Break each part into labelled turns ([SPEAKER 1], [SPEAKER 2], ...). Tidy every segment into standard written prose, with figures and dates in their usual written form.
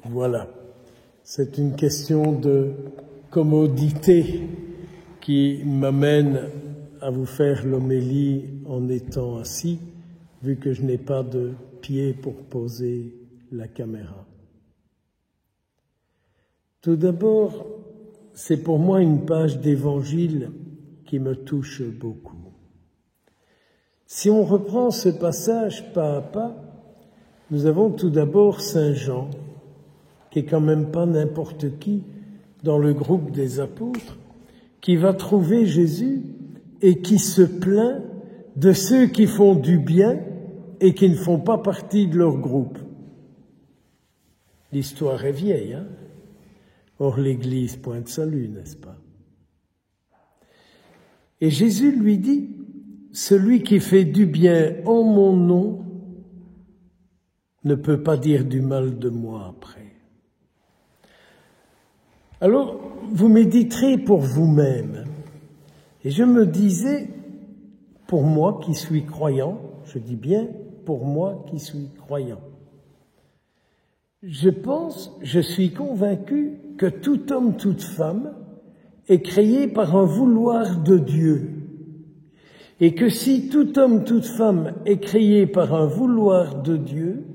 [SPEAKER 1] Voilà. C'est une question de commodité qui m'amène à vous faire l'homélie en étant assis, vu que je n'ai pas de pied pour poser la caméra. Tout d'abord, c'est pour moi une page d'évangile qui me touche beaucoup. Si on reprend ce passage pas à pas, nous avons tout d'abord Saint Jean, qui est quand même pas n'importe qui dans le groupe des apôtres, qui va trouver Jésus et qui se plaint de ceux qui font du bien et qui ne font pas partie de leur groupe. L'histoire est vieille, hein? Or l'Église pointe salut, n'est-ce pas? Et Jésus lui dit, celui qui fait du bien en mon nom ne peut pas dire du mal de moi après. Alors, vous méditerez pour vous-même. Et je me disais, pour moi qui suis croyant, je dis bien pour moi qui suis croyant, je suis convaincu que tout homme, toute femme est créé par un vouloir de Dieu. Et que si tout homme, toute femme est créé par un vouloir de Dieu,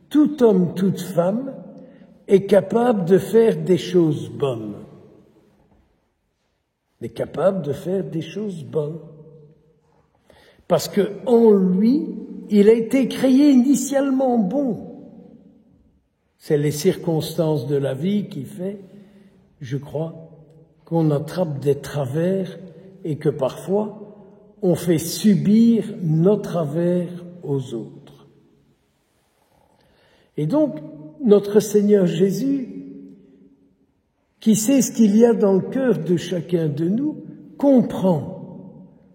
[SPEAKER 1] tout homme, toute femme est capable de faire des choses bonnes. Est capable de faire des choses bonnes. Parce que en lui, il a été créé initialement bon. C'est les circonstances de la vie qui fait, je crois, qu'on attrape des travers et que parfois, on fait subir nos travers aux autres. Et donc, notre Seigneur Jésus, qui sait ce qu'il y a dans le cœur de chacun de nous, comprend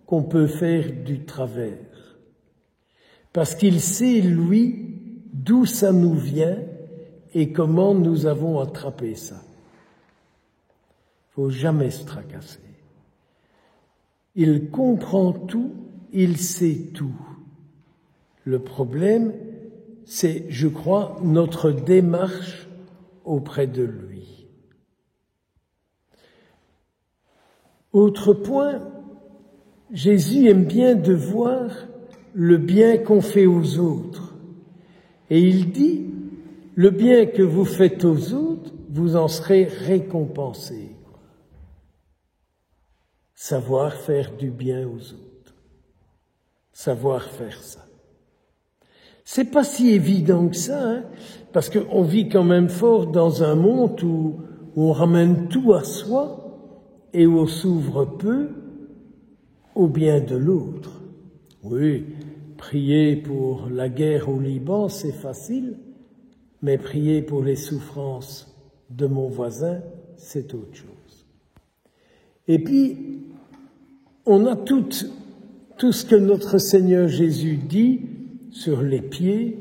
[SPEAKER 1] qu'on peut faire du travers. Parce qu'il sait, lui, d'où ça nous vient et comment nous avons attrapé ça. Il ne faut jamais se tracasser. Il comprend tout, il sait tout. Le problème, c'est, je crois, notre démarche auprès de lui. Autre point, Jésus aime bien de voir le bien qu'on fait aux autres. Et il dit, le bien que vous faites aux autres, vous en serez récompensés. Savoir faire du bien aux autres. Savoir faire ça. C'est pas si évident que ça, hein, parce qu'on vit quand même fort dans un monde où on ramène tout à soi et où on s'ouvre peu au bien de l'autre. Oui, prier pour la guerre au Liban, c'est facile, mais prier pour les souffrances de mon voisin, c'est autre chose. Et puis, on a tout ce que notre Seigneur Jésus dit sur les pieds,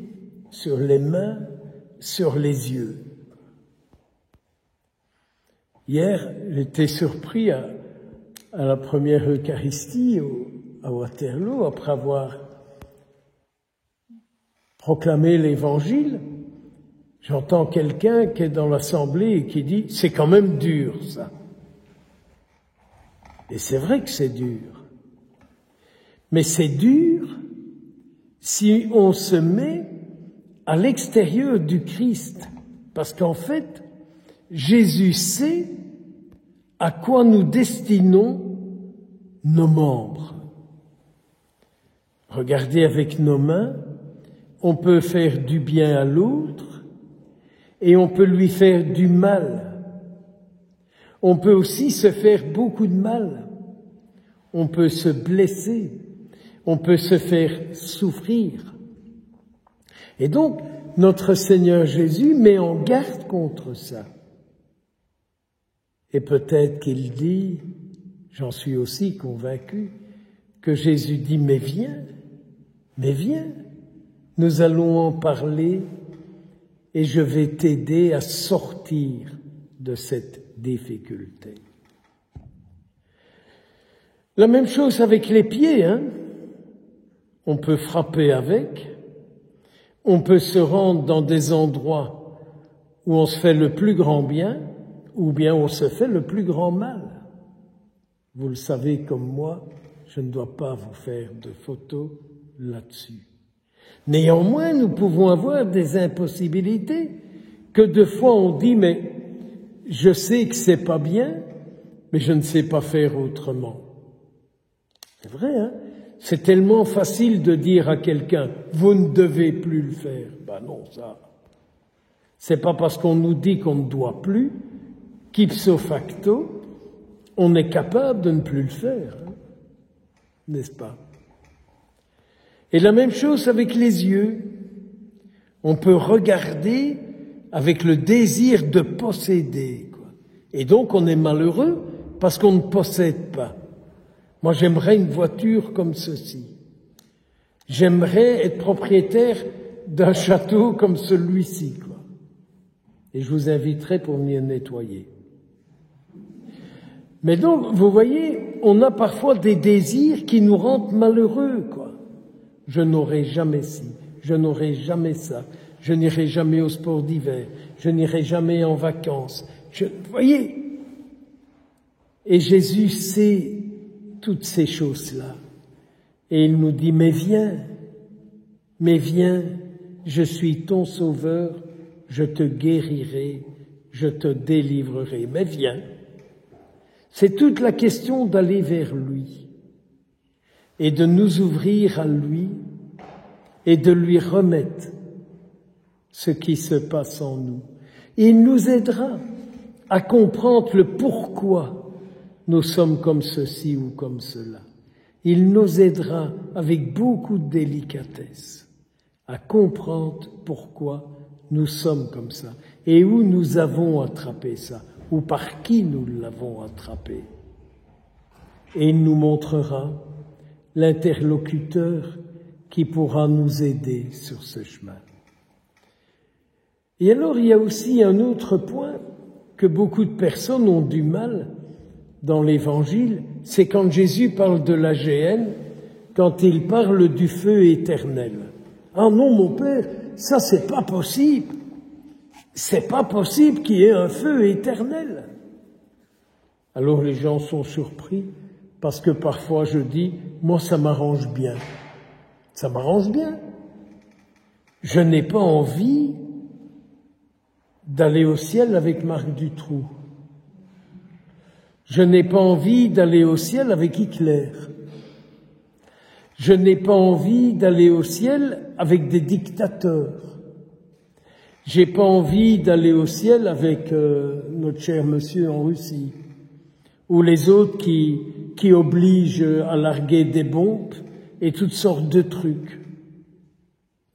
[SPEAKER 1] sur les mains, sur les yeux. Hier, j'étais surpris à la première Eucharistie à Waterloo, après avoir proclamé l'Évangile. J'entends quelqu'un qui est dans l'assemblée et qui dit « c'est quand même dur, ça ». Et c'est vrai que c'est dur. Mais c'est dur si on se met à l'extérieur du Christ. Parce qu'en fait, Jésus sait à quoi nous destinons nos membres. Regardez avec nos mains, on peut faire du bien à l'autre et on peut lui faire du mal. On peut aussi se faire beaucoup de mal. On peut se blesser. On peut se faire souffrir. Et donc, notre Seigneur Jésus met en garde contre ça. Et peut-être qu'il dit, j'en suis aussi convaincu, que Jésus dit, mais viens, nous allons en parler et je vais t'aider à sortir de cette difficulté. La même chose avec les pieds, hein. On peut frapper avec, on peut se rendre dans des endroits où on se fait le plus grand bien, ou bien on se fait le plus grand mal. Vous le savez comme moi, je ne dois pas vous faire de photos là-dessus. Néanmoins, nous pouvons avoir des impossibilités que de fois on dit, mais je sais que c'est pas bien, mais je ne sais pas faire autrement. C'est vrai, hein? C'est tellement facile de dire à quelqu'un, vous ne devez plus le faire. Ben non, ça. C'est pas parce qu'on nous dit qu'on ne doit plus, qu'ipso facto, on est capable de ne plus le faire. Hein? N'est-ce pas? Et la même chose avec les yeux. On peut regarder avec le désir de posséder, quoi. Et donc on est malheureux parce qu'on ne possède pas. Moi, j'aimerais une voiture comme ceci. J'aimerais être propriétaire d'un château comme celui-ci, quoi. Et je vous inviterai pour m'y nettoyer. Mais donc, vous voyez, on a parfois des désirs qui nous rendent malheureux, quoi. Je n'aurai jamais ci, je n'aurai jamais ça, je n'irai jamais au sport d'hiver, je n'irai jamais en vacances. Vous voyez? Et Jésus sait toutes ces choses-là. Et il nous dit, mais viens, je suis ton sauveur, je te guérirai, je te délivrerai. Mais viens. C'est toute la question d'aller vers lui et de nous ouvrir à lui et de lui remettre ce qui se passe en nous. Il nous aidera à comprendre le pourquoi nous sommes comme ceci ou comme cela. Il nous aidera avec beaucoup de délicatesse à comprendre pourquoi nous sommes comme ça et où nous avons attrapé ça ou par qui nous l'avons attrapé. Et il nous montrera l'interlocuteur qui pourra nous aider sur ce chemin. Et alors il y a aussi un autre point que beaucoup de personnes ont du mal dans l'Évangile, c'est quand Jésus parle de la géhenne, quand il parle du feu éternel. Ah non, mon Père, ça c'est pas possible. C'est pas possible qu'il y ait un feu éternel. Alors les gens sont surpris parce que parfois je dis, moi ça m'arrange bien. Ça m'arrange bien. Je n'ai pas envie d'aller au ciel avec Marc Dutroux. Je n'ai pas envie d'aller au ciel avec Hitler. Je n'ai pas envie d'aller au ciel avec des dictateurs. J'ai pas envie d'aller au ciel avec notre cher monsieur en Russie, ou les autres qui obligent à larguer des bombes et toutes sortes de trucs.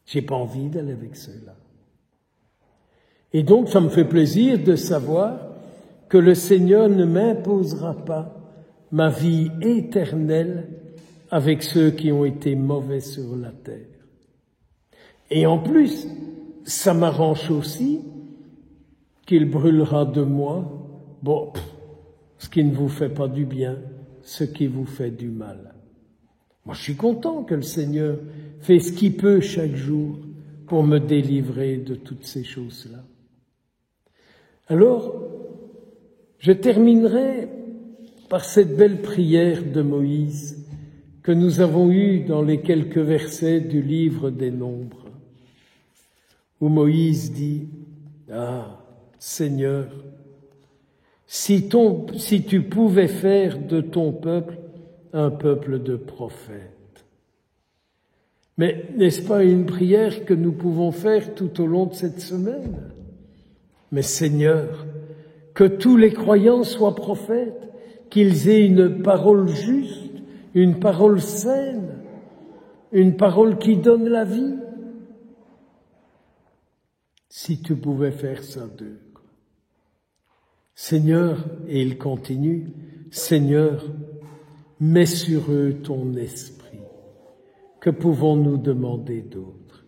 [SPEAKER 1] J'ai pas envie d'aller avec ceux-là. Et donc, ça me fait plaisir de savoir que le Seigneur ne m'imposera pas ma vie éternelle avec ceux qui ont été mauvais sur la terre. Et en plus, ça m'arrange aussi qu'il brûlera de moi, ce qui ne vous fait pas du bien, ce qui vous fait du mal. Moi, je suis content que le Seigneur fait ce qu'il peut chaque jour pour me délivrer de toutes ces choses-là. Alors, je terminerai par cette belle prière de Moïse que nous avons eue dans les quelques versets du livre des Nombres, où Moïse dit « Ah, Seigneur, si tu pouvais faire de ton peuple un peuple de prophètes. » Mais n'est-ce pas une prière que nous pouvons faire tout au long de cette semaine? Mais Seigneur, que tous les croyants soient prophètes, qu'ils aient une parole juste, une parole saine, une parole qui donne la vie. Si tu pouvais faire ça d'eux. Seigneur, et il continue, Seigneur, mets sur eux ton esprit. Que pouvons-nous demander d'autre?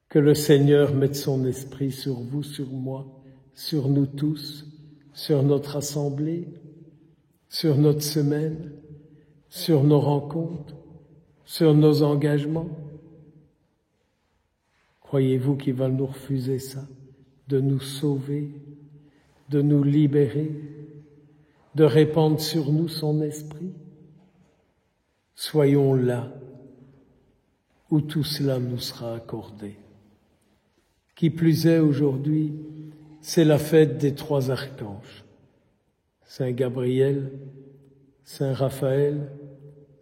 [SPEAKER 1] Que le Seigneur mette son esprit sur vous, sur moi, sur nous tous, sur notre assemblée, sur notre semaine, sur nos rencontres, sur nos engagements. Croyez-vous qu'il va nous refuser ça? de nous sauver, de nous libérer, de répandre sur nous son esprit. Soyons là où tout cela nous sera accordé. Qui plus est, aujourd'hui, c'est la fête des 3 archanges. Saint Gabriel, Saint Raphaël,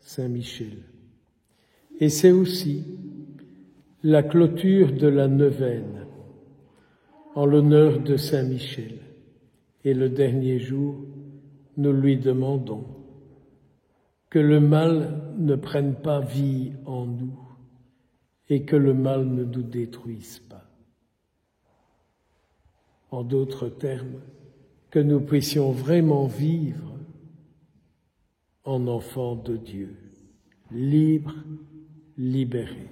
[SPEAKER 1] Saint Michel. Et c'est aussi la clôture de la neuvaine en l'honneur de Saint Michel. Et le dernier jour, nous lui demandons que le mal ne prenne pas vie en nous et que le mal ne nous détruise pas. En d'autres termes, que nous puissions vraiment vivre en enfants de Dieu, libres, libérés.